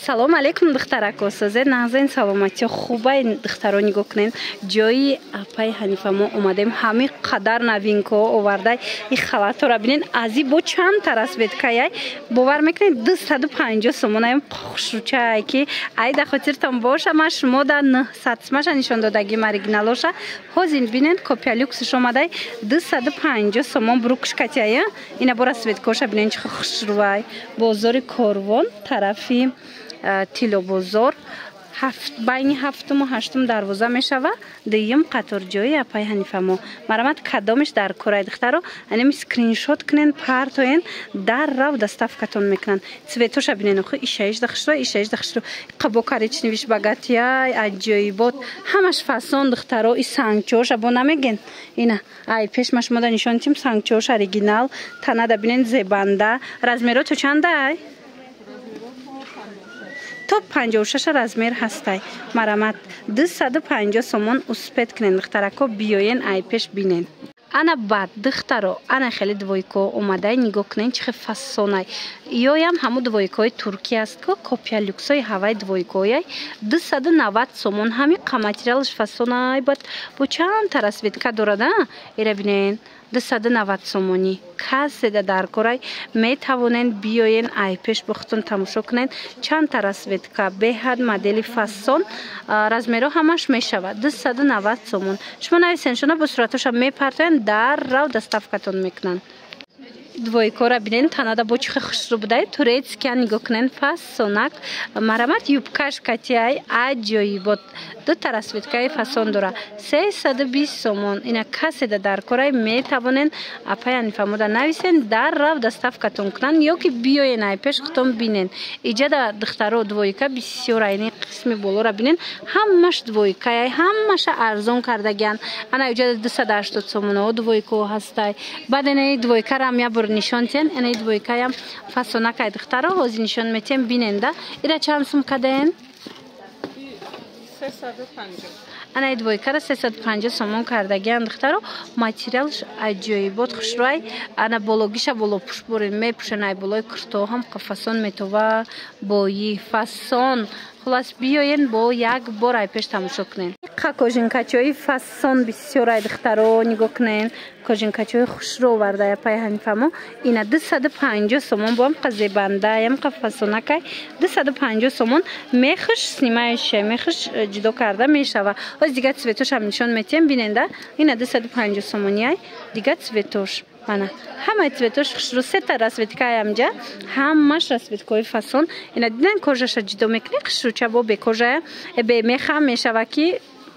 Салом алейкум духтарако созе нағзен саломати хубай духтаро нигоҳ кунен ҷои апай Ҳанифа мо омадем ҳами қадар новинко овардай и халатора бинен ази бо чанд тарасветкаяй бовар мекунед 250 сомонаем хушручай ки айда хотиртон боша ма шумо да 900 смаша нишон додагим оригиналоша ҳозин бинен копия люксш омадай 250 сомон брукшкатяя ина бора светкоша бинен чихо хушрувай бозори Корвон тарафи Тило бозор байни 7-ум ва 8-ум дарвоза мешава дуюм қаторҷои апай Ҳанифа мо марамат кадомиш дар кораи духтаро анеми скриншот кунен партоен даррав доставкатон мекунанд цветоша бинен охи ишаиш дахшро қабо коричневиш багатияй аҷоибот ҳамаш фасон духтаро и сангчоша бо намеген ина ай пешма шумо да нишон дидем сангчош оригинал танада бинен зебанда размерото чандай то 56 размер ҳастай марамат 250 сомон успет кунен духтарако биёен ай пеш бинен ана бад духтаро ана хеле двойко омадай нигоҳ кунен чихе фасонай ёям ҳамун двойкои туркия аст ко копия люксои ҳавай двойкояй 290 сомон ҳами материалш фасонай бад бо чанд тарасветка дорада ира бинен 290 сомони каседа дар корай метавонен биёен айпеш бохтон тамошо кунен чанд тарасветка беҳад модели фасон размеро ҳамаш мешавад 290 сомон шумо нависен шуна бо суратоша мепартоян даррав доставкатон мекунанд двойкора бинен танада бо чихе хушру будай турецкия нигоҳ кунен фасонак марамат юбкаш катияй аҷоибот ду тарасветкаи фасон дора 320 сомон ина каседа дар корай метавонен апай Ҳанифа мода нависен даррав доставкатон кунанд ё ки биёен айпеш хутон бинен иҷада духтаро двойка бисёр айни қисми болора бинен ҳамаш двойкаяй ҳамаша арзон кардагиян ана иҷада 280 сомонао двойко ҳастай баъд ини двойкарам я бур нишон тен ини двойкаям фасонакай духтаро ҳозир нишон метем биненда ира чанд сум кадаен 350 ана двойкара 350 сомон кардагиян духтаро материалш аҷоибот хушрӯй ана бологиша боло пушбурин мепушен ай болои курто ҳам фасон метова бои фасон хулас биёен бо як бор айпеш тамошо кунен кожинкачои фасон бисёр ай духтаро нигоҳ кунен кожинкачои хушро оварда апай Ҳанифа мо ина 250 сомон бо ҳамқа зебанда ҳамқа фасонакай 250 сомон мехш снимаеше мехш ҷудо карда мешава ҳоз дига цветошам нишон метем биненда ина 250 сомонияй дига цветош ана ҳамаи цветош хушру сета расветкаямҷа ҳамаш расветкои фасон ина диден кожаша ҷудо мекунед хушруча бо бекожая бе меха мешава ки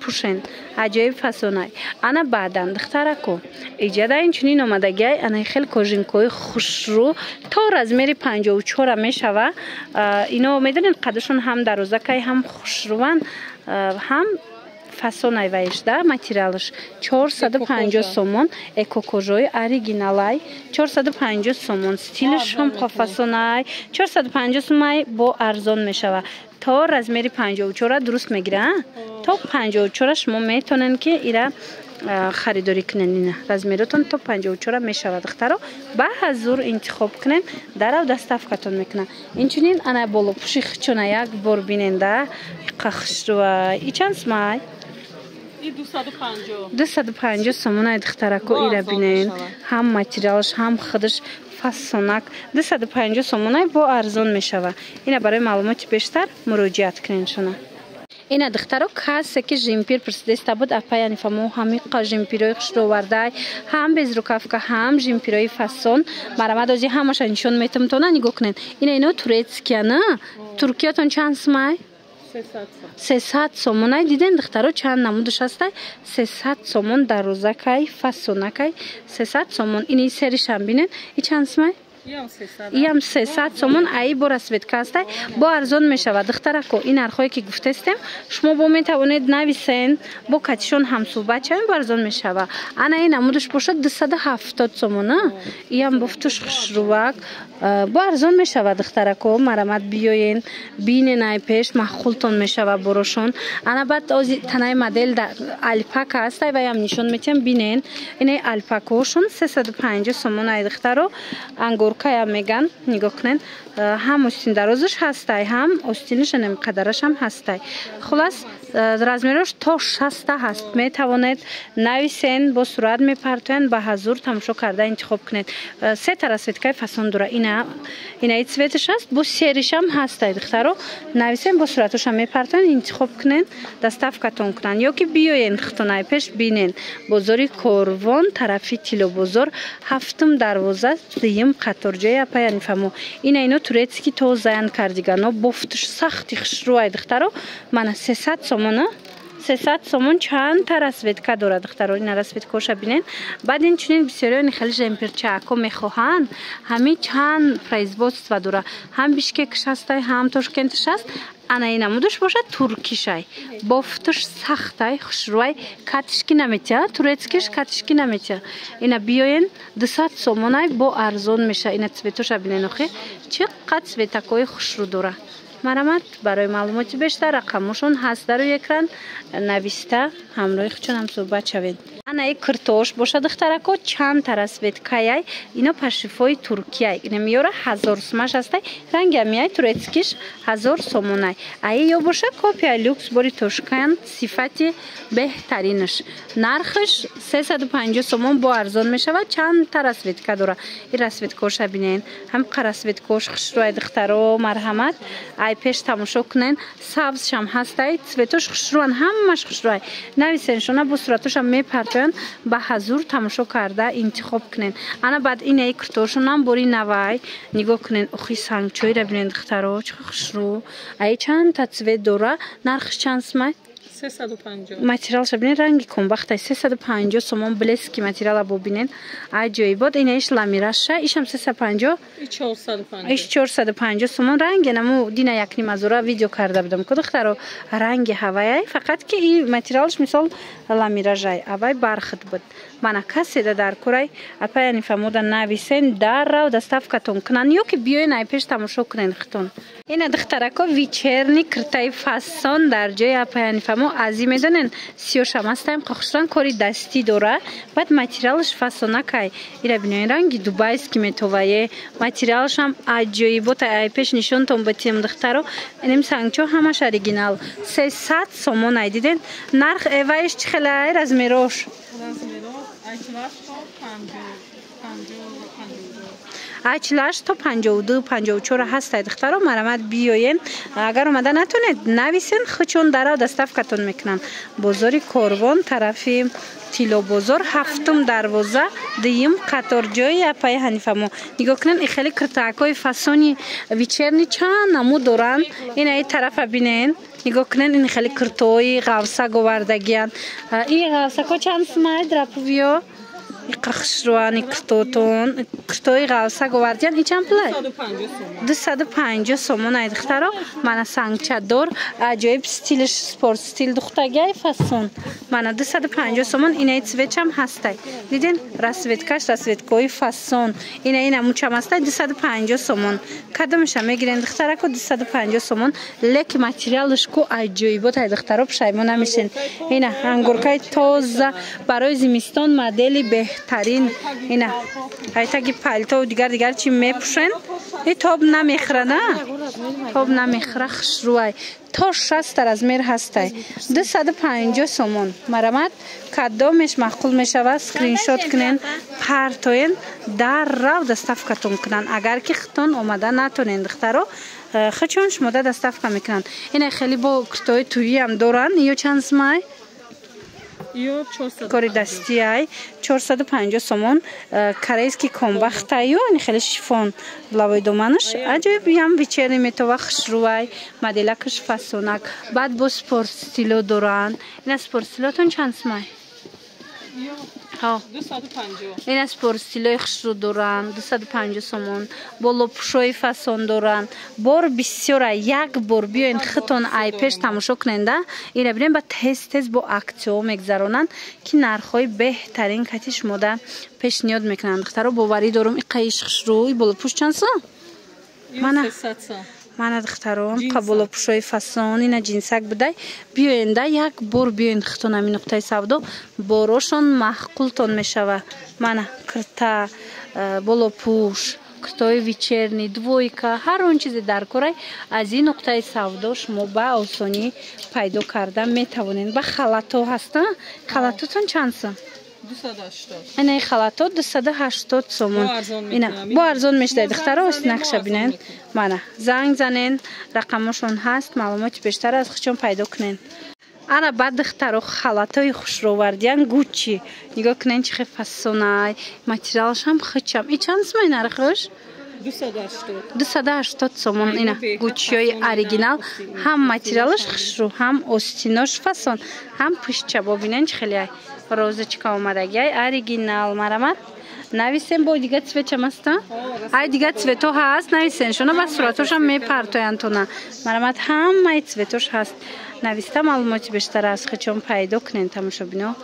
пушен аҷоиб фасонай ана баъдан духтарако иҷада инчунин омадагиай ана хел кожинкои хушру то размери 54 мешава ино медонед қадашон ҳам дарозакай ҳам хушруван ҳам фасонай ваишда материалш 450 сомон экокожои оригиналай 450 сомон стилш ҳам фасонай 450 сомай бо арзон мешава то размери 54 дуруст мегира то 54 шумо метонен ки ира харидорӣ кунен ина размеротон то 54 мешавад духтаро ба ҳазур интихоб кунен дарав доставкатон мекунад инчунин ана болопуши хичона як бор биненда қахшруа и чанд смай 250 сомонай духтарако ира бинен ҳам материалш ҳам худаш фасонак 250 сомонай бо арзон мешава ина барои маълумоти бештар муроҷиат кунен шуна ина духтаро касе ки жимпир присидеста буд апай Ҳанифа мо ҳамиқа жимпирои хушро овардай ҳам безрукавка ҳам жимпирои фасон марамад ози ҳамаша нишон метам то на нигоҳ кунен ина ино турецкия на туркиятон чанд сумай 300 сомонай диден духтаро чанд намудаш ҳастай 300 сомон дарозакай фасонакай 300 сомон ини серишам бинен и чанд сумай ям 300 сомон аи бо расветка ҳастай бо арзон мешавад духтарако ин нархое ки гуфтестем шумо бо метавонед нависен бо катишон ҳамсӯҳбат чавен бо арзон мешава ана ин намудаш бошад 270 сомон иям бофтуш хушрувак бо арзон мешава духтарако марамат биёен бинен айпеш маъқултон мешава борошон ана баъд ози танаи модел алпака ҳастай ва ям нишон метем бинен инаи алпакошон 350 сомон ай духтаро ангор кая меган нигоҳ кунен ҳам остин дарозаш ҳастай ҳам остинаш намқадараш ҳам ҳастай хулас размераш то 60 ҳаст метавонед нависен бо сурат мепартоянд ба ҳазур тамошо карда интихоб кунед се та расветкаи фасон дора инаи цветаш аст бо серишам ҳастай духтаро нависен бо сураташам мепартоянд интихоб кунен доставкатон кунанд ё ки биёен хитонаи пеш бинен бозори Корвон тарафи Тилобозор ҳафтум дарвоза дуюм қаторҷои апа янифамо ино турецки тозаян кардигано бофташ сахти хушрӯай духтаро мана 300 сомона 300 сомон чанд та расветка дорад духтаро ина расветкаша бинен баъд инчунин бисёриёни хели жемпирчаако мехоҳанд ҳамин чанд производства дора ҳам бишкекаш ҳастай ҳам тошкенташ аст ана ина мудаш бошад туркишай бофташ сахтай хушрӯай катишки наметя турецкиш катишки наметя ина биёен 200 сомонай бо арзон меша ина цветоша бинен охи чӣ қад цветакои хушрӯ дора марамат барои маълумоти бештар рақамошон ҳаст дар рӯи экран нависта ҳамроҳи худшонам суҳбат шавед анаи киртош боша духтарако чанд та расветкаяй ино пашрифои туркияй ина миёра 1000 сомаш ҳастай ранги амияй турецкиш 1000 сомонай аи ё боша копия люкс бори тошкан сифати беҳтаринаш нархаш 350 сомон бо арзон мешавад чанд та расветка дора ин расветкоша бинен ҳамқа расветкош хушрӯай духтаро марҳамат ай пеш тамошо кунен сабзшам ҳастай цветош хушрӯан ҳамаш хушрӯай нависеншона бо суратошам мепартоянд ба ҳазур тамошо карда интихоб кунен ана баъд инаи киртошонам бори навай нигоҳ кунен охи сангчоира бинен духтаро чӣ хушрӯ ай чанд та цвет дора нархаш чанд сомай 350 материалша бинен ранги комбахтай 350 сомон блески материала бо бинен аҷоибот ина иш ламираша ишам 350 иш 450 сомон ранги наму дина якним азора видео карда будам ко духтаро ранги ҳаваяй фақат ки и материалш мисол ламиражай авай бархат буд мана каседа дар курай апа янифамода нависен даррав доставкатон кунанд ё ки биёен ай пеш тамошо кунен хитон ина духтарако вечерни киртаи фасон дар ҷои апа янифамо азӣ медонен сиёшам астаем хушран кори дастӣ дора баъд материалш фасонакай ира бинёен ранги дубайски метовае материалшам аҷоибот ай пеш нишонтон батием духтаро иним сангчо ҳамаш оригинал 300 сомон ай диден нарх эваиш чӣ хелай размерош ачлаш то 52-54 ҳастай духтаро марамат биёен агар омада натонед нависен хучон дарав доставкатон мекунанд бозори Корвон тарафи Тилобозор ҳафтум дарвоза дуюм қаторҷои апаи ҳанифамо нигоҳ кунен и хеле киртаакои фасони вечерни чанд намуд доранд ина и тарафа бинен нигоҳ кунен ин хеле киртои ғавсак овардагиянд ин ғавсако чанд сомай драпувиё қахшруани киртои ғавсак овардиян и чанд пулай 250 сомон ай духтаро мана сангчадор аҷоиб стилиш спорт стил духтагиай фасон мана 250 сомон инаи цветчам ҳастай диден расветкаш расветкои фасон ина мучам ҳастай 250 сомон кадомаша мегирен духтарако 250 сомон леки материалашку аҷоибот ай духтаро пушаймон намешен ина ангуркаи тоза барои зимистон модели беҳтарин ина айтаги палто дигар чи мепушен и тоб намехра на тоб намехра хушрӯай то 60 размер ҳастай 250 сомон марамат кадомеш маъқул мешавад скриншот кунен партоен даррав доставкатон кунанд агар ки хитон омада натонен духтаро хачон шумода доставка мекунанд ина хеле бо киртои туиам доранд ё чанд сомай кори дастиай 450 сомон корейский комбахтаю ин хеле шифон лавои доманаш аҷоиб ям вечерни метова хушрӯай моделакаш фасонак баъд бо спорт стило доранд ина спорт стилотон чанд сомай 250 ина спорт стилои хушрӯ доранд 250 сомон бо лопушои фасон доранд бор бисёра як бор биёен хитон ай пеш тамошо куненда ина бинем ба тез бо аксио мегзаронанд ки нархҳои беҳтарин кати шумода пешниҳод мекунанд духтаро боварӣ дорум и қаиш хушрӯ и болопӯш чанд сом мана духтарон қаболопӯшои фасон ина ҷинсак будай биёенда як бор биёен хитон ами нуқтаи савдо борошон маъқултон мешава мана кирта болопӯш кутои вечерний, двойка, ҳар он чизе дар кора аз ин нуқтаи савдо шумо ба осонӣ пайдо карда метавонед. Ба халато ҳаста? Халатотон чанд сом? 280. Ина халато 280 сомон. Ина бо арзон мешуд духтаро ост накша бинен. Мана занг занен, рақамошон ҳаст, маълумоти бештар аз худшон пайдо кунен. Ана баъд духтаро халатои хушровардиян Гуччи. Нигоҳ кунен чӣ хел фасонай, материалаш ҳам хучам. И чанд сом ин нархаш? 280. 280 сомон ина Гуччиёи оригинал, ҳам материалаш хушру, ҳам остинош фасон, ҳам пӯшча. Бобинен чӣ хеле розочка омадагиай оригинал. Марамат нависен бо дига цветчам аста? Ай дига цвето ҳаст, нависен шуна ба суратошам мепартояндтона. Марамат ҳамаи цветош ҳаст. нависта маълумоти бештар аз худшон пайдо кунен тамошобино.